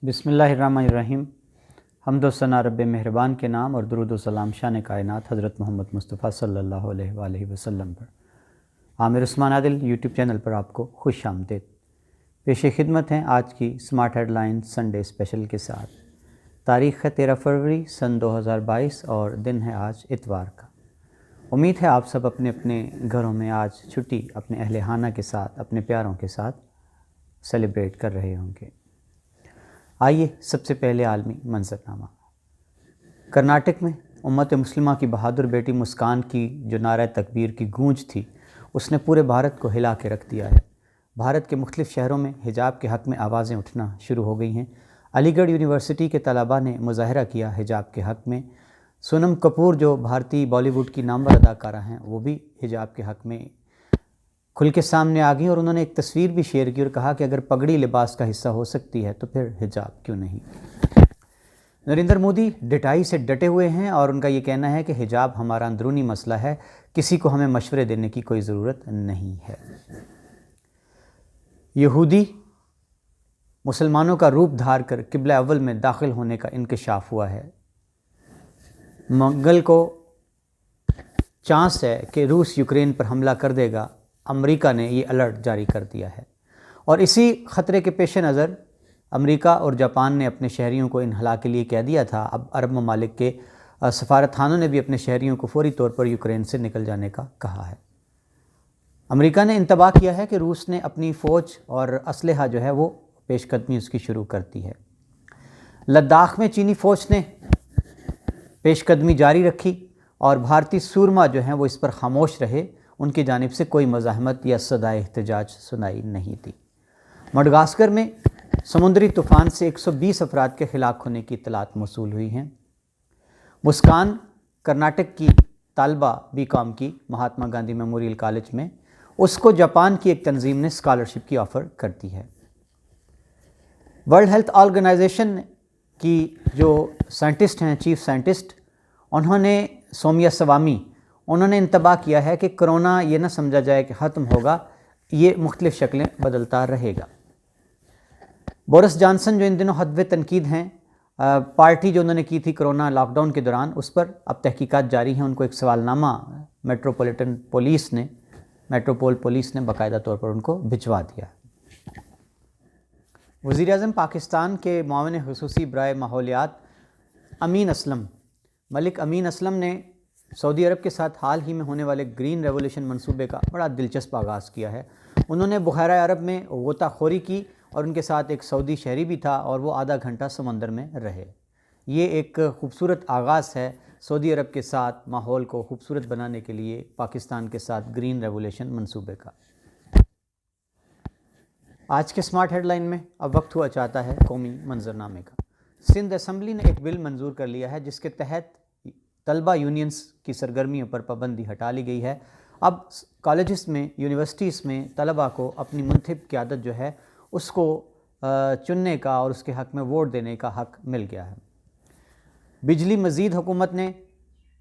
बिस्मिल्लाहिर्रहमानिर्रहीम। हम्द व सना रब मेहरबान के नाम और दुरूद व सलाम शान कायनात हज़रत मोहम्मद मुस्तफ़ा सल्लल्लाहु अलैहि वसल्लम पर। आमिर उस्मान आदिल यूट्यूब चैनल पर आपको खुश आमदीद। पेश खिदमत हैं आज की स्मार्ट हेडलाइन संडे स्पेशल के साथ। तारीख़ है 13 फरवरी सन 2022 और दिन है आज इतवार का। उम्मीद है आप सब अपने अपने घरों में आज छुट्टी अपने अहले खाना के साथ, अपने प्यारों के साथ सेलिब्रेट कर रहे होंगे। आइए सबसे पहले आलमी मंजरनामा। कर्नाटक में उम्मत मुस्लिमा की बहादुर बेटी मुस्कान की जो नारा तकबीर की गूंज थी, उसने पूरे भारत को हिला के रख दिया है। भारत के मुख्तलिफ़ शहरों में हिजाब के हक़ में आवाज़ें उठना शुरू हो गई हैं। अलीगढ़ यूनिवर्सिटी के तलबा ने मुजाहरा किया हिजाब के हक़ में। सोनम कपूर जो भारतीय बॉलीवुड की नामवर अदाकारा हैं, वो भी हिजाब के हक़ में खुल के सामने आ गई और उन्होंने एक तस्वीर भी शेयर की और कहा कि अगर पगड़ी लिबास का हिस्सा हो सकती है तो फिर हिजाब क्यों नहीं। नरेंद्र मोदी डटाई से डटे हुए हैं और उनका ये कहना है कि हिजाब हमारा अंदरूनी मसला है, किसी को हमें मशवरे देने की कोई ज़रूरत नहीं है। यहूदी मुसलमानों का रूप धार कर किबला अव्वल में दाखिल होने का इंकशाफ हुआ है। मंगल को चांस है कि रूस यूक्रेन पर हमला कर देगा। अमेरिका ने ये अलर्ट जारी कर दिया है और इसी ख़तरे के पेश नज़र अमेरिका और जापान ने अपने शहरियों को इन्हला के लिए कह दिया था। अब अरब ममालिक के सफारतखानों ने भी अपने शहरियों को फौरी तौर पर यूक्रेन से निकल जाने का कहा है। अमेरिका ने इंतबाह किया है कि रूस ने अपनी फ़ौज और असलहा जो है वो पेशकदमी उसकी शुरू कर दी है। लद्दाख में चीनी फ़ौज ने पेशकदमी जारी रखी और भारतीय सूरमा जो हैं वो इस पर खामोश रहे। उनकी जानिब से कोई मज़ाहमत या सदाए एहतजाज सुनाई नहीं दी। मडगास्कर में समुद्री तूफ़ान से 120 अफराद के हलाक होने की इत्तलात मौसूल हुई हैं। मुस्कान कर्नाटक की तालबा बीकॉम की महात्मा गांधी मेमोरियल कॉलेज में, उसको जापान की एक तंजीम ने स्कॉलरशिप की ऑफ़र कर दी है। वर्ल्ड हेल्थ ऑर्गेनाइजेशन की जो साइंटिस्ट हैं, चीफ साइंटिस्ट, उन्होंने सौम्या स्वामी, उन्होंने इंतबाह किया है कि कोरोना ये ना समझा जाए कि ख़त्म होगा, ये मुख्तलिफ़ शक्लें बदलता रहेगा। बोरिस जॉनसन जो इन दिनों हदव तनकीद हैं, पार्टी जो उन्होंने की थी कोरोना लॉकडाउन के दौरान, उस पर अब तहकीकात जारी हैं। उनको एक सवालनामा मेट्रोपोल पुलिस ने बाकायदा तौर पर उनको भिजवा दिया। वज़ीर-ए-आज़म पाकिस्तान के मुआविन ख़ुसूसी बराए माहौलियात मलिक अमीन असलम ने सऊदी अरब के साथ हाल ही में होने वाले ग्रीन रेवोल्यूशन मंसूबे का बड़ा दिलचस्प आगाज़ किया है। उन्होंने बुखारा अरब में गोताखोरी की और उनके साथ एक सऊदी शहरी भी था और वो आधा घंटा समंदर में रहे। ये एक खूबसूरत आगाज़ है सऊदी अरब के साथ माहौल को खूबसूरत बनाने के लिए पाकिस्तान के साथ ग्रीन रेवोल्यूशन मंसूबे का। आज के स्मार्ट हेडलाइन में अब वक्त हुआ चाहता है कौमी मंजरनामे का। सिंध असम्बली ने एक बिल मंजूर कर लिया है जिसके तहत तलबा यूनियंस की सरगर्मियों पर पाबंदी हटा ली गई है। अब कॉलेजेस में, यूनिवर्सिटीज़ में तलबा को अपनी मुंतखब क़यादत जो है उसको चुनने का और उसके हक़ में वोट देने का हक़ मिल गया है। बिजली मज़ीद हुकूमत ने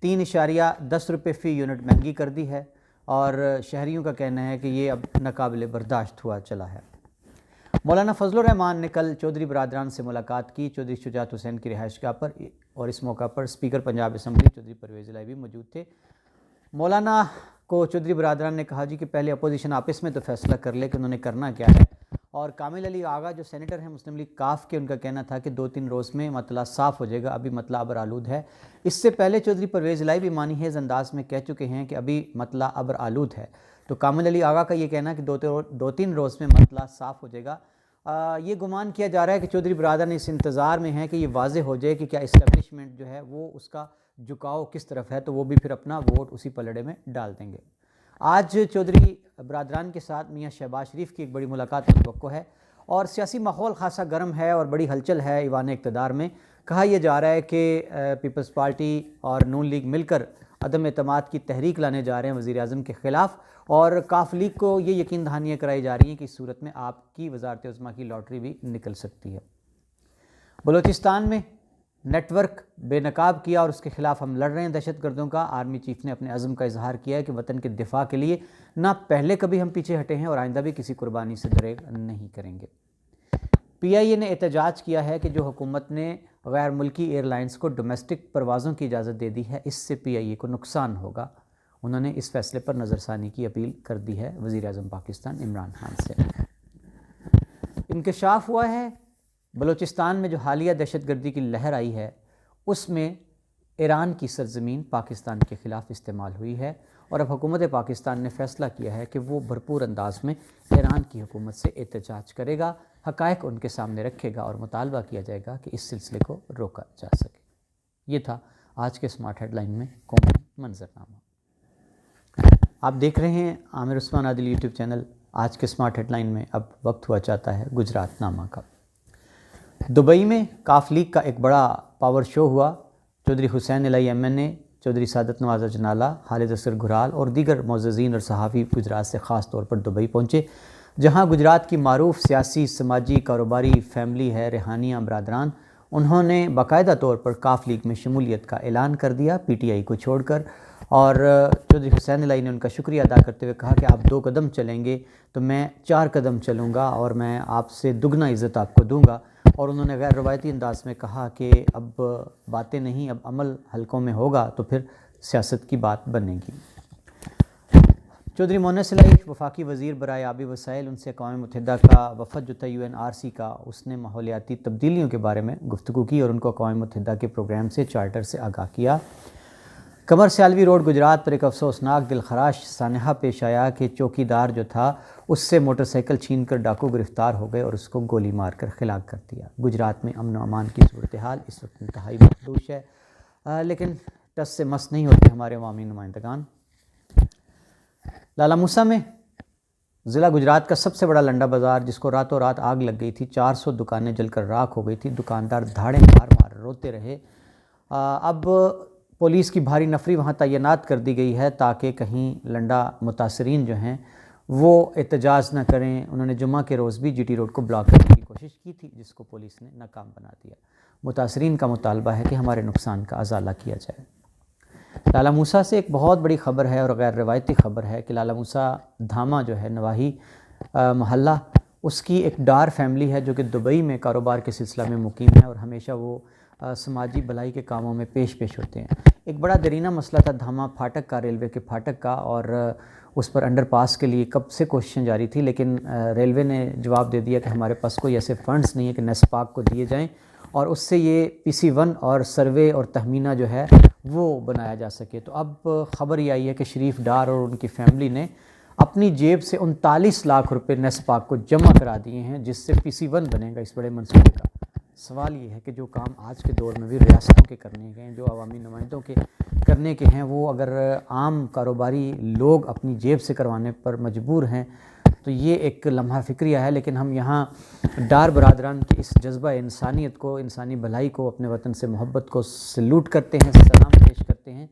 3.10 रुपये फ़ी यूनिट महंगी कर दी है और शहरियों का कहना है कि ये अब नाकाबिले बर्दाश्त हुआ चला है। मौलाना फजलुर रहमान ने कल चौधरी बरादरान से मुलाकात की, चौधरी शुजात हुसैन की रिहाइशगाह पर, और इस मौका पर स्पीकर पंजाब असम्बली चौधरी परवेज़ इलाही भी मौजूद थे। मौलाना को चौधरी बरादरान ने कहा जी कि पहले अपोजिशन आपस में तो फैसला कर ले कि उन्होंने करना क्या है। और कामिल अली आगा जो सेनेटर हैं मुस्लिम लीग काफ के, उनका कहना था कि 2-3 रोज़ में मतला साफ़ हो जाएगा, अभी मतला अबर आलूद है। इससे पहले चौधरी परवेज़ इलाही भी मानी हेज़ अंदाज में कह चुके हैं कि अभी मतला अबर आलूद है। तो कामिल अली आगा का ये कहना कि 2-3 रोज़ में मतला साफ़ हो जाएगा। ये गुमान किया जा रहा है कि चौधरी बरादरान इस इंतज़ार में हैं कि ये वाज़ेह हो जाए कि क्या इस्टेब्लिशमेंट जो है वो उसका झुकाव किस तरफ है, तो वो भी फिर अपना वोट उसी पलड़े में डाल देंगे। आज चौधरी बरादरान के साथ मियाँ शहबाज शरीफ की एक बड़ी मुलाकात मुतवक्को है और सियासी माहौल खासा गर्म है और बड़ी हलचल है ईवान इक़्तिदार में। कहा यह जा रहा है कि पीपल्स पार्टी और नून लीग मिलकर अदम एतमाद की तहरीक लाने जा रहे हैं वज़ीर-ए-आज़म के ख़िलाफ़, और काफ लीग को ये यकीन दहानियाँ कराई जा रही हैं कि इस सूरत में आपकी वज़ारत उज़्मा की लॉटरी भी निकल सकती है। बलूचिस्तान में नेटवर्क बेनकाब किया और उसके ख़िलाफ़ हम लड़ रहे हैं दहशतगर्दों का। आर्मी चीफ़ ने अपने अज़म का इजहार किया है कि वतन के दिफा के लिए ना पहले कभी हम पीछे हटे हैं और आइंदा भी किसी कुर्बानी से दरेग नहीं करेंगे। PIA نے احتجاج کیا ہے کہ جو حکومت نے غیر ملکی ایئر لائنز کو ڈومیسٹک پروازوں کی اجازت دے دی ہے، اس سے PIA کو نقصان ہوگا۔ انہوں نے اس فیصلے پر نظر ثانی کی اپیل کر دی ہے وزیر اعظم پاکستان عمران خان سے۔ انکشاف ہوا ہے بلوچستان میں جو حالیہ دہشت گردی کی لہر آئی ہے، اس میں ایران کی سرزمین پاکستان کے خلاف استعمال ہوئی ہے، اور اب حکومت پاکستان نے فیصلہ کیا ہے کہ وہ بھرپور انداز میں ایران کی حکومت سے احتجاج کرے گا، حقائق ان کے سامنے رکھے گا اور مطالبہ کیا جائے گا کہ اس سلسلے کو روکا جا سکے۔ یہ تھا آج کے سمارٹ ہیڈ لائن میں قومی منظرنامہ۔ آپ دیکھ رہے ہیں عامر عثمان عادل یوٹیوب چینل۔ آج کے سمارٹ ہیڈ لائن میں اب وقت ہوا چاہتا ہے گجرات نامہ کا۔ دبئی میں کاف لیگ کا ایک بڑا پاور شو ہوا۔ چودھری حسین الہی MNA، چودھری سعادت نواز اجنالہ، خالد اصغر گھرال اور دیگر معززین اور صحافی گجرات سے خاص طور پر دبئی پہنچے، جہاں گجرات کی معروف سیاسی، سماجی، کاروباری فیملی ہے ریحانیہ برادران، انہوں نے باقاعدہ طور پر کاف لیگ میں شمولیت کا اعلان کر دیا PTI کو چھوڑ کر، اور چودھری حسین الہی نے ان کا شکریہ ادا کرتے ہوئے کہا کہ آپ 2 قدم چلیں گے تو میں 4 قدم چلوں گا اور میں آپ سے دگنا عزت آپ کو دوں گا، اور انہوں نے غیر روایتی انداز میں کہا کہ اب باتیں نہیں، اب عمل حلقوں میں ہوگا تو پھر سیاست کی بات بنے گی۔ چودھری مونس الہی وفاقی وزیر برائے آبی وسائل، ان سے اقوام متحدہ کا وفد جو تھا UNRC کا، اس نے ماحولیاتی تبدیلیوں کے بارے میں گفتگو کی اور ان کو اقوام متحدہ کے پروگرام سے، چارٹر سے آگاہ کیا۔ قمر سیالوی روڈ گجرات پر ایک افسوسناک دلخراش سانحہ پیش آیا کہ چوکیدار جو تھا اس سے موٹر سائیکل چھین کر ڈاکو گرفتار ہو گئے اور اس کو گولی مار کر ہلاک کر دیا۔ گجرات میں امن و امان کی صورتحال اس وقت انتہائی مخدوش ہے، لیکن ٹس سے مس نہیں ہوتے ہمارے عوامی نمائندگان۔ لالہ موسیٰ میں ضلع گجرات کا سب سے بڑا لنڈا بازار، جس کو راتوں رات آگ لگ گئی تھی، 400 دکانیں جل کر راکھ ہو گئی تھی، دکاندار دھاڑے مار روتے رہے۔ اب پولیس کی بھاری نفری وہاں تعینات کر دی گئی ہے تاکہ کہیں لنڈا متاثرین جو ہیں وہ احتجاج نہ کریں۔ انہوں نے جمعہ کے روز بھی GT روڈ کو بلاک کرنے کی کوشش کی تھی، جس کو پولیس نے ناکام بنا دیا۔ متاثرین کا مطالبہ ہے کہ ہمارے نقصان کا ازالہ کیا جائے۔ لالہ موسیٰ سے ایک بہت بڑی خبر ہے اور غیر روایتی خبر ہے کہ لالہ موسیٰ دھاما جو ہے نواحی محلہ، اس کی ایک ڈار فیملی ہے جو کہ دبئی میں کاروبار کے سلسلہ میں مقیم ہے، اور ہمیشہ وہ سماجی بھلائی کے کاموں میں پیش ہوتے ہیں۔ ایک بڑا درینہ مسئلہ تھا دھاما پھاٹک کا، ریلوے کے پھاٹک کا، اور اس پر انڈر پاس کے لیے کب سے کوششیں جاری تھی، لیکن ریلوے نے جواب دے دیا کہ ہمارے پاس کوئی ایسے فنڈز نہیں ہے کہ نیسپاک کو دیے جائیں اور اس سے یہ PC1 اور سروے اور تخمینہ جو ہے وہ بنایا جا سکے۔ تو اب خبر یہ آئی ہے کہ شریف ڈار اور ان کی فیملی نے اپنی جیب سے 39 لاکھ روپے نیسپاک کو جمع کرا دیے ہیں، جس سے PC1 بنے گا اس بڑے منصوبے کا۔ سوال یہ ہے کہ جو کام آج کے دور میں بھی ریاستوں کے کرنے کے ہیں، جو عوامی نمائندوں کے کرنے کے ہیں، وہ اگر عام کاروباری لوگ اپنی جیب سے کروانے پر مجبور ہیں تو یہ ایک لمحہ فکریہ ہے۔ لیکن ہم یہاں ڈار برادران کی اس جذبہ انسانیت کو، انسانی بھلائی کو، اپنے وطن سے محبت کو سلوٹ کرتے ہیں، سلام پیش کرتے ہیں۔